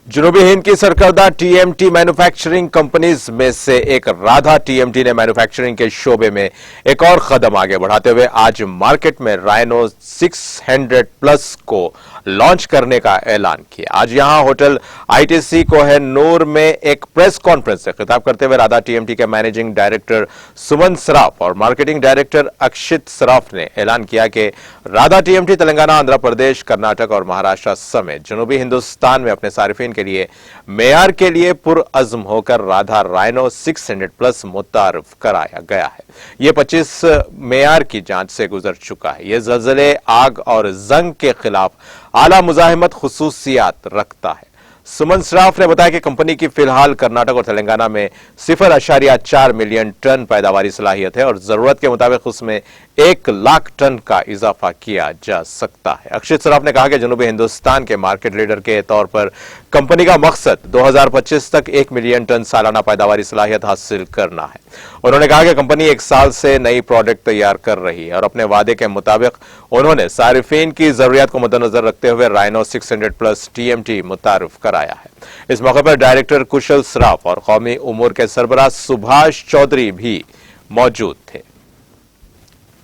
जनूबी हिंद की सरकर्दा TMT manufacturing companies में से एक राधा टीएमटी ने मैन्युफैक्चरिंग के शोबे में एक और कदम आगे बढ़ाते हुए आज मार्केट में राइनो 600 प्लस को लॉन्च करने का ऐलान किया। आज यहां होटल आईटीसी कोहिनूर में एक प्रेस कॉन्फ्रेंस से खिताब करते हुए राधा टीएमटी के मैनेजिंग डायरेक्टर सुमन सराफ और मार्केटिंग डायरेक्टर अक्षित सराफ ने ऐलान किया कि राधा टीएमटी तेलंगाना, आंध्र प्रदेश, कर्नाटक और महाराष्ट्र समेत जनूबी हिंदुस्तान में अपने सारिफिन के लिए मेयार के लिए पुरअज़्म होकर राधा राइनो 600 प्लस मुतारफ कराया गया है। ये 25 मेयार की जांच से गुजर चुका है। ये ज़लज़ले, आग और जंग के खिलाफ आला मुज़ाहिमत खुसूसियात रखता है। सुमन सराफ ने बताया कि कंपनी की फिलहाल कर्नाटक और तेलंगाना में 0.4 मिलियन टन पैदावारी सलाहियत है और जरूरत के मुताबिक उसमें 1 लाख टन का इजाफा किया जा सकता है। अक्षित सराफ ने कहा कि जनूबी हिंदुस्तान के मार्केट लीडर के तौर पर कंपनी का मकसद 2025 तक 1 मिलियन टन सालाना पैदावारी सलाहियत हासिल करना है। उन्होंने कहा कि कंपनी 1 साल से नई प्रोडक्ट तैयार कर रही है और अपने वादे के मुताबिक उन्होंने सारिफिन की जरूरियात को मद्देनजर रखते हुए राइनो 600 प्लस टीएमटी मुतारफ कराया है। इस मौके पर डायरेक्टर कुशल सराफ और कौमी उमूर के सरबराह सुभाष चौधरी भी मौजूद थे।